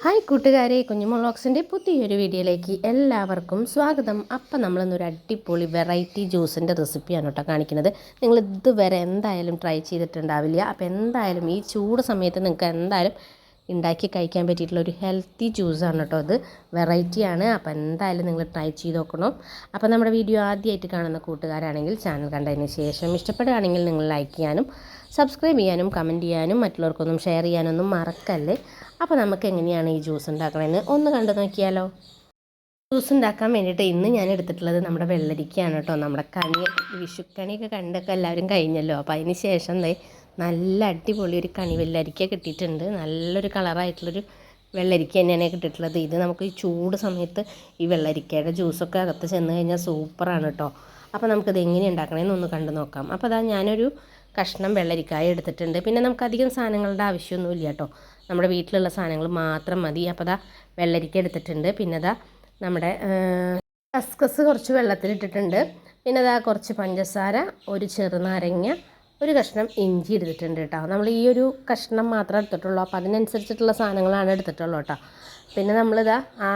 Hi കൂട്ടുകാരെ, കുഞ്ഞുമോൾ വ്ളോഗ്സിൻ്റെ പുതിയൊരു വീഡിയോയിലേക്ക് എല്ലാവർക്കും സ്വാഗതം. അപ്പം നമ്മളിന്നൊരു അടിപൊളി വെറൈറ്റി ജ്യൂസിൻ്റെ റെസിപ്പിയാണ് കേട്ടോ കാണിക്കുന്നത്. നിങ്ങൾ ഇതുവരെ എന്തായാലും ട്രൈ ചെയ്തിട്ടുണ്ടാവില്ല. അപ്പോൾ എന്തായാലും ഈ ചൂട് സമയത്ത് നിങ്ങൾക്ക് എന്തായാലും ഉണ്ടാക്കി കഴിക്കാൻ പറ്റിയിട്ടുള്ള ഒരു ഹെൽത്തി ജ്യൂസാണ് കേട്ടോ ഇത്. വെറൈറ്റിയാണ്. അപ്പോൾ എന്തായാലും നിങ്ങൾ ട്രൈ ചെയ്ത് നോക്കണം. അപ്പോൾ നമ്മുടെ വീഡിയോ ആദ്യമായിട്ട് കാണുന്ന കൂട്ടുകാരാണെങ്കിൽ ചാനൽ കണ്ടതിന് ശേഷം ഇഷ്ടപ്പെടുകയാണെങ്കിൽ നിങ്ങൾ ലൈക്ക് ചെയ്യാനും സബ്സ്ക്രൈബ് ചെയ്യാനും കമൻറ്റ് ചെയ്യാനും മറ്റുള്ളവർക്കൊന്നും ഷെയർ ചെയ്യാനൊന്നും മറക്കല്ലേ. അപ്പോൾ നമുക്ക് എങ്ങനെയാണ് ഈ ജ്യൂസ് ഉണ്ടാക്കണമെന്ന് ഒന്ന് കണ്ടു നോക്കിയാലോ. ജ്യൂസ് ഉണ്ടാക്കാൻ വേണ്ടിയിട്ട് ഇന്ന് ഞാൻ എടുത്തിട്ടുള്ളത് നമ്മുടെ വെള്ളരിക്കയാണ് കേട്ടോ. നമ്മുടെ വിഷുക്കണിയൊക്കെ കണ്ടൊക്കെ എല്ലാവരും കഴിഞ്ഞല്ലോ. അപ്പോൾ അതിന് ശേഷം നല്ല അടിപൊളി ഒരു കണി വെള്ളരിക്ക കിട്ടിയിട്ടുണ്ട്. നല്ലൊരു കളറായിട്ടുള്ളൊരു വെള്ളരിക്ക തന്നെയാണ് കിട്ടിയിട്ടുള്ളത്. ഇത് നമുക്ക് ഈ ചൂട് സമയത്ത് ഈ വെള്ളരിക്കയുടെ ജ്യൂസൊക്കെ അകത്ത് ചെന്ന് കഴിഞ്ഞാൽ സൂപ്പറാണ് കേട്ടോ. അപ്പോൾ നമുക്കിത് എങ്ങനെ ഉണ്ടാക്കണമെന്ന് ഒന്ന് കണ്ടു നോക്കാം. അപ്പോൾ അതാ ഞാനൊരു കഷ്ണം വെള്ളരിക്കായ എടുത്തിട്ടുണ്ട്. പിന്നെ നമുക്കധികം സാധനങ്ങളുടെ ആവശ്യമൊന്നുമില്ല കേട്ടോ. നമ്മുടെ വീട്ടിലുള്ള സാധനങ്ങൾ മാത്രം മതി. അപ്പോൾ അതാ വെള്ളരിക്ക എടുത്തിട്ടുണ്ട്. പിന്നെ അതാ നമ്മുടെ കസ്കസ് കുറച്ച് വെള്ളത്തിലിട്ടിട്ടുണ്ട്. പിന്നെ അതാ കുറച്ച് പഞ്ചസാര, ഒരു ചെറുനാരങ്ങ, ഒരു കഷ്ണം ഇഞ്ചി എടുത്തിട്ടുണ്ട് കേട്ടോ. നമ്മൾ ഈ ഒരു കഷ്ണം മാത്രമേ എടുത്തിട്ടുള്ളൂ. അപ്പോൾ അതിനനുസരിച്ചിട്ടുള്ള സാധനങ്ങളാണ് എടുത്തിട്ടുള്ളൂ കേട്ടോ. പിന്നെ നമ്മളിതാ ആ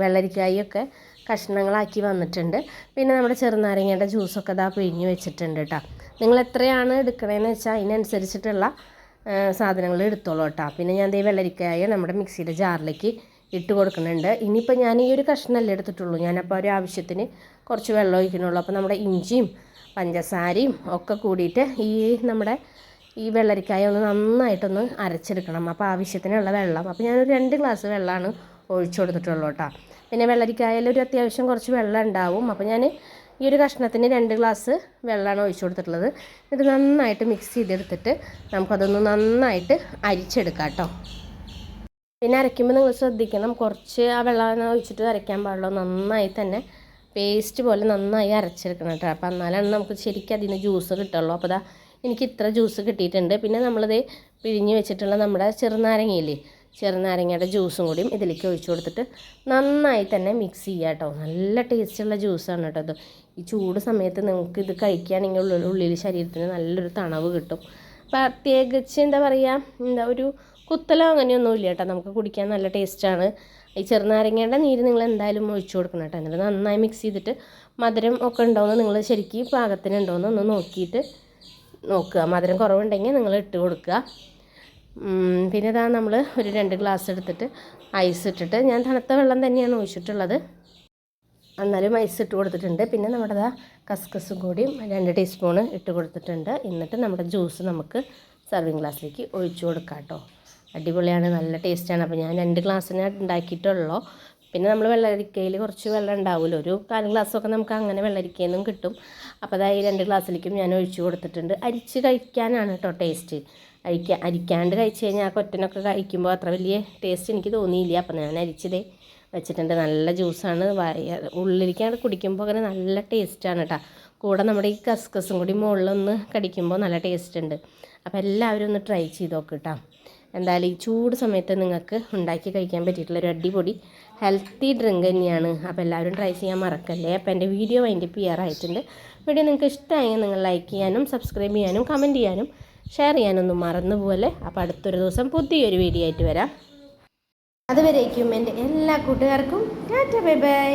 വെള്ളരിക്കായൊക്കെ കഷ്ണങ്ങളാക്കി വന്നിട്ടുണ്ട്. പിന്നെ നമ്മുടെ ചെറുനാരങ്ങയുടെ ജ്യൂസൊക്കെ ഇതാ പിഴിഞ്ഞ് വെച്ചിട്ടുണ്ട് കേട്ടോ. നിങ്ങൾ എത്രയാണ് എടുക്കണതെന്ന് വെച്ചാൽ അതിനനുസരിച്ചിട്ടുള്ള സാധനങ്ങൾ എടുത്തോളൂ കേട്ടോ. പിന്നെ ഞാൻ ദേ വെള്ളരിക്കായ നമ്മുടെ മിക്സിയുടെ ജാറിലേക്ക് ഇട്ട് കൊടുക്കുന്നുണ്ട്. ഇനിയിപ്പോൾ ഞാൻ ഈ ഒരു കഷ്ണമല്ലേ എടുത്തിട്ടുള്ളൂ. ഞാനപ്പോൾ ഒരു ആവശ്യത്തിന് കുറച്ച് വെള്ളം ഒഴിക്കണുള്ളൂ. അപ്പോൾ നമ്മുടെ ഇഞ്ചിയും പഞ്ചസാരയും ഒക്കെ കൂടിയിട്ട് നമ്മുടെ ഈ വെള്ളരിക്കായ ഒന്ന് നന്നായിട്ടൊന്ന് അരച്ചെടുക്കണം. അപ്പോൾ ആവശ്യത്തിനുള്ള വെള്ളം, അപ്പോൾ ഞാനൊരു 2 ഗ്ലാസ് വെള്ളമാണ് ഒഴിച്ചു കൊടുത്തിട്ടുള്ളൂ കേട്ടോ. പിന്നെ വെള്ളരിക്കായയിൽ ഒരു അത്യാവശ്യം കുറച്ച് വെള്ളം ഉണ്ടാവും. അപ്പോൾ ഞാൻ ഈ ഒരു കഷ്ണത്തിന് 2 ഗ്ലാസ് വെള്ളമാണ് ഒഴിച്ചു കൊടുത്തിട്ടുള്ളത്. ഇത് നന്നായിട്ട് മിക്സ് ചെയ്തെടുത്തിട്ട് നമുക്കതൊന്ന് നന്നായിട്ട് അരിച്ചെടുക്കാം കേട്ടോ. പിന്നെ അരയ്ക്കുമ്പോൾ നിങ്ങൾ ശ്രദ്ധിക്കണം, കുറച്ച് ആ വെള്ളം ഒഴിച്ചിട്ട് അരയ്ക്കാൻ പാടുള്ളൂ. നന്നായി തന്നെ പേസ്റ്റ് പോലെ നന്നായി അരച്ചെടുക്കണം കേട്ടോ. അപ്പോൾ എന്നാലാണ് നമുക്ക് ശരിക്കും അതിന് ജ്യൂസ് കിട്ടുള്ളൂ. അപ്പോൾ അതാ എനിക്ക് ഇത്ര ജ്യൂസ് കിട്ടിയിട്ടുണ്ട്. പിന്നെ നമ്മളിത് പിഴിഞ്ഞ് വെച്ചിട്ടുള്ള നമ്മുടെ ചെറുനാരങ്ങയില്ലേ, ചെറുനാരങ്ങയുടെ ജ്യൂസും കൂടിയും ഇതിലേക്ക് ഒഴിച്ചു കൊടുത്തിട്ട് നന്നായി തന്നെ മിക്സ് ചെയ്യുക കേട്ടോ. നല്ല ടേസ്റ്റുള്ള ജ്യൂസാണ് കേട്ടോ ഇത്. ഈ ചൂട് സമയത്ത് നിങ്ങൾക്ക് ഇത് കഴിക്കുകയാണെങ്കിൽ ഉള്ളിൽ ശരീരത്തിന് നല്ലൊരു തണവ് കിട്ടും. പ്രത്യേകിച്ച് എന്താ പറയുക, ഒരു കുത്തലോ അങ്ങനെയൊന്നും ഇല്ല കേട്ടോ. നമുക്ക് കുടിക്കാൻ നല്ല ടേസ്റ്റാണ്. ഈ ചെറുനാരങ്ങയുടെ നീര് നിങ്ങൾ എന്തായാലും ഒഴിച്ചു കൊടുക്കണം കേട്ടോ. എന്നിട്ട് നന്നായി മിക്സ് ചെയ്തിട്ട് മധുരം ഒക്കെ ഉണ്ടോയെന്ന് നിങ്ങൾ ശരിക്കും പാകത്തിനുണ്ടോയെന്ന് ഒന്ന് നോക്കിയിട്ട് നോക്കുക. മധുരം കുറവുണ്ടെങ്കിൽ നിങ്ങൾ ഇട്ട് കൊടുക്കുക. പിന്നെ ഇതാ നമ്മൾ ഒരു 2 ഗ്ലാസ് എടുത്തിട്ട് ഐസ് ഇട്ടിട്ട്, ഞാൻ തണുത്ത വെള്ളം തന്നെയാണ് ഒഴിച്ചിട്ടുള്ളത്, എന്നാലും ഐസ് ഇട്ട് കൊടുത്തിട്ടുണ്ട്. പിന്നെ നമ്മുടെ കസ്കസും കൂടി 2 ടീസ്പൂണ് ഇട്ട് കൊടുത്തിട്ടുണ്ട്. എന്നിട്ട് നമ്മുടെ ജ്യൂസ് നമുക്ക് സർവിങ് ഗ്ലാസ്സിലേക്ക് ഒഴിച്ചു കൊടുക്കാം കേട്ടോ. അടിപൊളിയാണ്, നല്ല ടേസ്റ്റാണ്. അപ്പോൾ ഞാൻ 2 ഗ്ലാസ്സിന് ഉണ്ടാക്കിയിട്ടുള്ളൂ. പിന്നെ നമ്മൾ വെള്ളരിക്കയിൽ കുറച്ച് വെള്ളം ഉണ്ടാവുമല്ലോ, ഒരു 1/4 ഗ്ലാസ്സൊക്കെ നമുക്ക് അങ്ങനെ വെള്ളരിക്കയിൽ നിന്നും കിട്ടും. അപ്പോൾ അതായത് 2 ഗ്ലാസ്സിലേക്കും ഞാൻ ഒഴിച്ചു കൊടുത്തിട്ടുണ്ട്. അരിച്ച് കഴിക്കാനാണ് കേട്ടോ ടേസ്റ്റ്. അരിക്കാണ്ട് കഴിച്ച് കഴിഞ്ഞാൽ ആ കൊറ്റനൊക്കെ കഴിക്കുമ്പോൾ അത്ര വലിയ ടേസ്റ്റ് എനിക്ക് തോന്നിയില്ല. അപ്പോൾ ഞാൻ അരിച്ചതേ വെച്ചിട്ടുണ്ട്. നല്ല ജ്യൂസാണ്. ഉള്ളിലേക്കാണ് കുടിക്കുമ്പോൾ അങ്ങനെ നല്ല ടേസ്റ്റാണ് കേട്ടോ. കൂടെ നമ്മുടെ ഈ കസ്കസും കൂടി മുകളിലൊന്ന് കടിക്കുമ്പോൾ നല്ല ടേസ്റ്റ് ഉണ്ട്. അപ്പോൾ എല്ലാവരും ഒന്ന് ട്രൈ ചെയ്ത് നോക്ക് കേട്ടോ. എന്തായാലും ഈ ചൂട് സമയത്ത് നിങ്ങൾക്ക് ഉണ്ടാക്കി കഴിക്കാൻ പറ്റിയിട്ടുള്ള ഒരു അടിപൊളി ഹെൽത്തി ഡ്രിങ്ക് തന്നെയാണ്. അപ്പോൾ എല്ലാവരും ട്രൈ ചെയ്യാൻ മറക്കല്ലേ. അപ്പോൾ എൻ്റെ വീഡിയോ അതിൻ്റെ ചെയ്യാറായിട്ടുണ്ട്. വീഡിയോ നിങ്ങൾക്ക് ഇഷ്ടമായെങ്കിൽ നിങ്ങൾ ലൈക്ക് ചെയ്യാനും സബ്സ്ക്രൈബ് ചെയ്യാനും കമൻറ്റ് ചെയ്യാനും ഷെയർ ചെയ്യാനൊന്നും മറന്നുപോലെ. അപ്പോൾ അടുത്തൊരു ദിവസം പുതിയൊരു വീഡിയോ ആയിട്ട് വരാം. അതുവരേക്കും എൻ്റെ എല്ലാ കൂട്ടുകാർക്കും ടാറ്റ, ബൈ ബൈ.